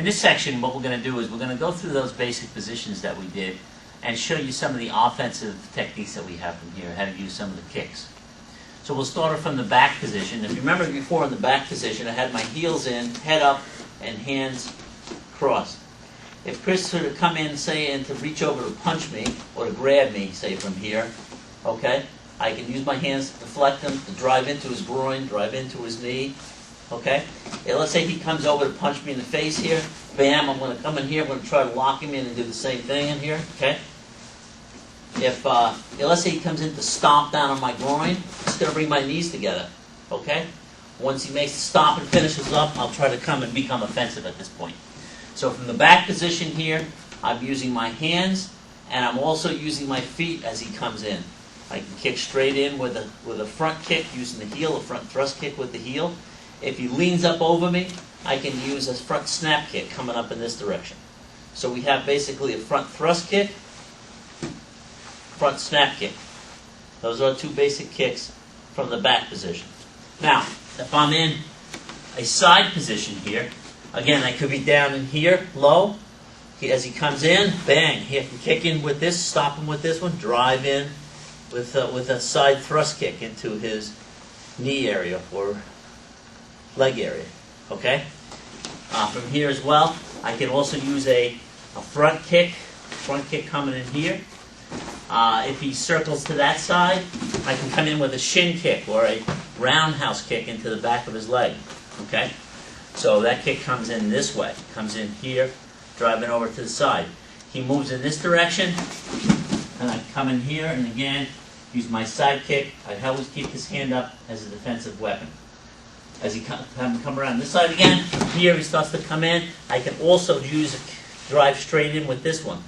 In this section, what we're going to do is we're going to go through those basic positions that we did and show you some of the offensive techniques that we have from here, how to use some of the kicks. So we'll start from the back position. If you remember before in the back position, I had my heels in, head up, and hands crossed. If Chris were to come in, say, and to reach over to punch me, or to grab me, say, from here, okay, I can use my hands to deflect him, to drive into his groin, drive into his knee, okay? And let's say he comes over to punch me in the face here, bam, I'm going to come in here, I'm going to try to lock him in and do the same thing in here, okay? If, let's say he comes in to stomp down on my groin, I'm just going to bring my knees together, okay? Once he makes the stomp and finishes up, I'll try to come and become offensive at this point. So from the back position here, I'm using my hands, and I'm also using my feet as he comes in. I can kick straight in with a front kick using the heel, a front thrust kick with the heel. If he leans up over me, I can use a front snap kick coming up in this direction. So we have basically a front thrust kick, front snap kick. Those are two basic kicks from the back position. Now, if I'm in a side position here, again, I could be down in here, low. As he comes in, bang, he can kick in with this, stop him with this one, drive in with a side thrust kick into his knee area or leg area, okay? From here as well, I can also use a front kick coming in here. If he circles to that side, I can come in with a shin kick or a roundhouse kick into the back of his leg, okay? So that kick comes in this way, comes in here, driving over to the side. He moves in this direction, and I come in here, and again, use my side kick. I always keep his hand up as a defensive weapon. As he come around this side again, here he starts to come in. I can also drive straight in with this one,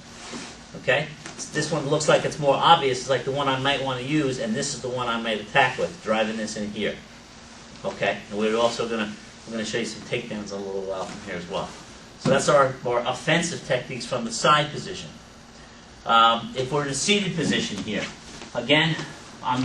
okay? This one looks like it's more obvious. It's like the one I might want to use, and this is the one I might attack with, driving this in here, okay? And we're also going to show you some takedowns in a little while from here as well. So that's our more offensive techniques from the side position. If we're in a seated position here, again, I'm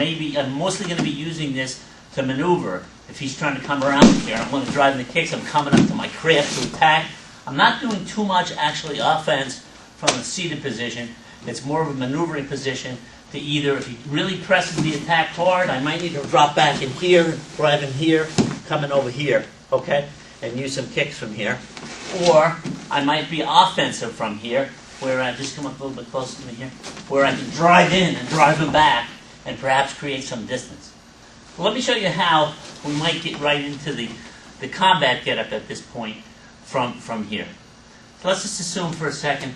mostly going to be using this to maneuver. If he's trying to come around here, I'm going to drive in the kicks. I'm coming up to my craft to attack. I'm not doing too much actually offense from the seated position. It's more of a maneuvering position to either, if he really presses the attack hard, I might need to drop back in here, drive in here, coming over here, okay, and use some kicks from here. Or I might be offensive from here, where I just come up a little bit closer to me here, where I can drive in and drive him back and perhaps create some distance. Well, let me show you how we might get right into the combat getup at this point from here. So let's just assume for a second,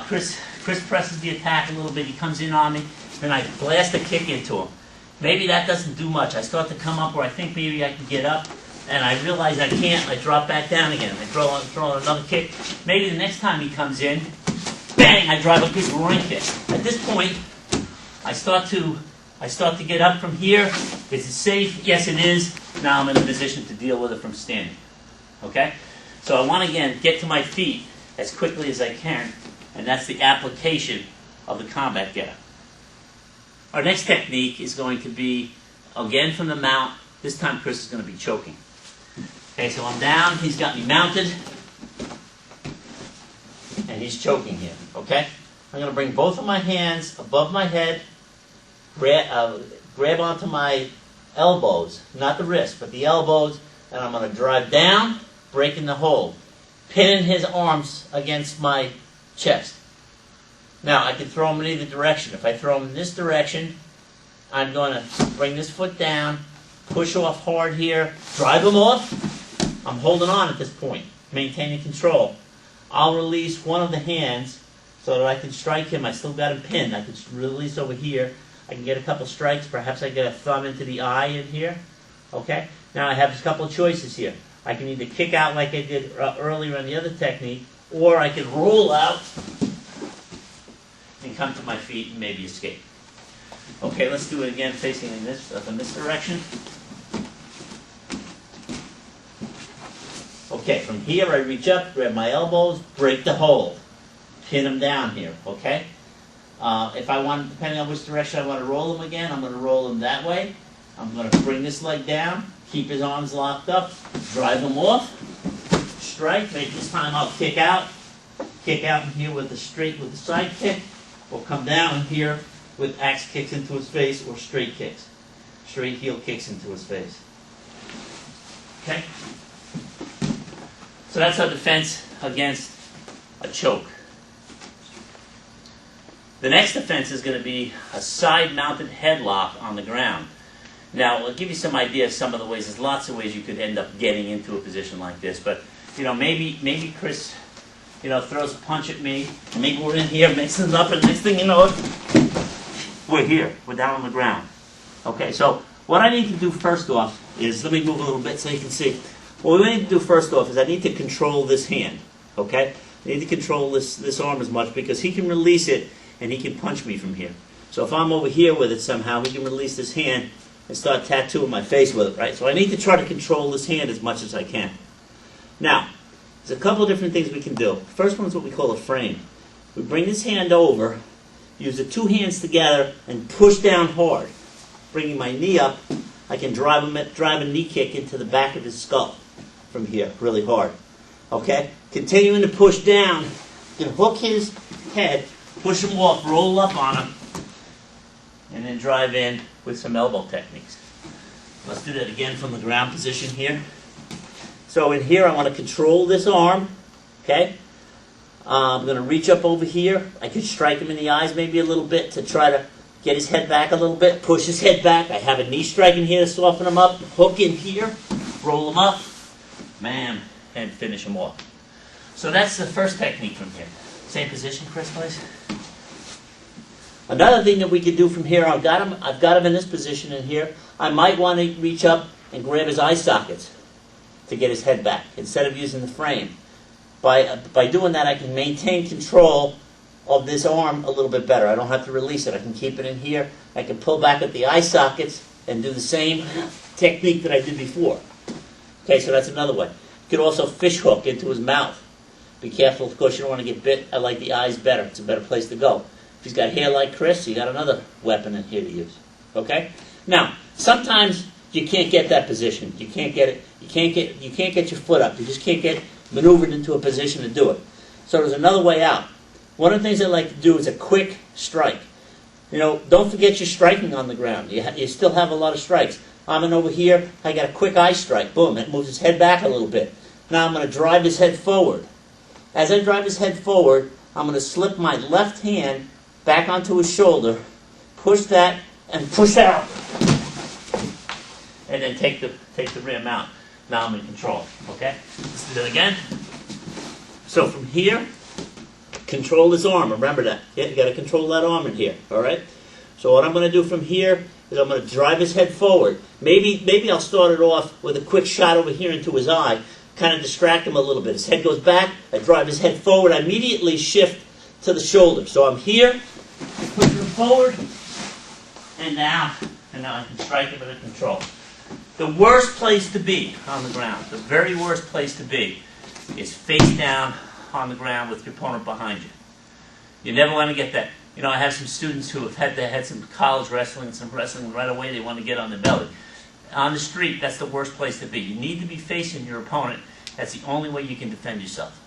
Chris presses the attack a little bit, he comes in on me, then I blast a kick into him. Maybe that doesn't do much. I start to come up where I think maybe I can get up, and I realize I can't, I drop back down again. I throw on another kick. Maybe the next time he comes in, bang, I drive a good groin kick. At this point, I start to get up from here. Is it safe? Yes, it is. Now I'm in a position to deal with it from standing. Okay? So I want to, again, get to my feet as quickly as I can, and that's the application of the combat getup. Our next technique is going to be, again from the mount. This time Chris is going to be choking. Okay, so I'm down, he's got me mounted, and he's choking here, okay? I'm going to bring both of my hands above my head, grab onto my elbows, not the wrist, but the elbows, and I'm going to drive down, breaking the hold, pinning his arms against my chest. Now, I can throw him in either direction. If I throw him in this direction, I'm going to bring this foot down, push off hard here, drive him off. I'm holding on at this point, maintaining control. I'll release one of the hands so that I can strike him. I still got him pinned. I can release over here. I can get a couple strikes. Perhaps I get a thumb into the eye in here. Okay? Now I have a couple of choices here. I can either kick out like I did earlier on the other technique, or I can roll out and come to my feet and maybe escape. Okay, let's do it again facing in this direction. Okay, from here I reach up, grab my elbows, break the hold. Pin him down here, okay? If I want, depending on which direction I want to roll him again, I'm going to roll him that way. I'm going to bring this leg down, keep his arms locked up, drive him off, strike. Maybe this time I'll kick out in here with the side kick, or come down here with axe kicks into his face, or straight kicks, straight heel kicks into his face. Okay? So that's our defense against a choke. The next defense is going to be a side-mounted headlock on the ground. Now, I'll give you some idea of some of the ways. There's lots of ways you could end up getting into a position like this. But, maybe Chris, throws a punch at me. Maybe we're in here, mixing it up, and next thing you know, we're here. We're down on the ground. Okay, so what I need to do first off is, let me move a little bit so you can see. What we need to do first off is I need to control this hand. Okay? I need to control this arm as much, because he can release it and he can punch me from here. So if I'm over here with it somehow, he can release this hand and start tattooing my face with it, right? So I need to try to control this hand as much as I can. Now, there's a couple of different things we can do. First one is what we call a frame. We bring this hand over, use the two hands together, and push down hard. Bringing my knee up, I can drive a knee kick into the back of his skull from here, really hard. Okay? Continuing to push down, you can hook his head, push him off, roll up on him, and then drive in with some elbow techniques. Let's do that again from the ground position here. So in here, I want to control this arm. Okay? I'm going to reach up over here. I could strike him in the eyes maybe a little bit to try to get his head back a little bit, push his head back. I have a knee strike in here to soften him up, hook in here, roll him up, bam, and finish him off. So that's the first technique from here. Same position, Chris, please. Another thing that we could do from here, I've got him in this position in here. I might want to reach up and grab his eye sockets to get his head back instead of using the frame. By doing that, I can maintain control of this arm a little bit better. I don't have to release it. I can keep it in here. I can pull back at the eye sockets and do the same technique that I did before. Okay, so that's another way. You could also fish hook into his mouth. Be careful, of course, you don't want to get bit. I like the eyes better. It's a better place to go. If he's got hair like Chris, you got another weapon in here to use. Okay? Now, sometimes you can't get that position. You can't get it. You can't get your foot up. You just can't get maneuvered into a position to do it. So there's another way out. One of the things I like to do is a quick strike. Don't forget you're striking on the ground. You still have a lot of strikes. I'm in over here. I got a quick eye strike. Boom. It moves his head back a little bit. Now I'm going to drive his head forward. As I drive his head forward, I'm going to slip my left hand back onto his shoulder, push that, and push out. And then take the rim out. Now I'm in control. Okay? Let's do that again. So from here, control this arm. Remember that. Yeah, you got to control that arm in here. All right? So what I'm going to do from here is I'm going to drive his head forward. Maybe I'll start it off with a quick shot over here into his eye, kind of distract him a little bit. His head goes back. I drive his head forward. I immediately shift to the shoulder. So I'm here, pushing him forward, and now I can strike him under control. The worst place to be on the ground, the very worst place to be, is face down on the ground with your opponent behind you. You never want to get that. I have some students who have had some college wrestling, some wrestling right away. They want to get on their belly. On the street, that's the worst place to be. You need to be facing your opponent. That's the only way you can defend yourself.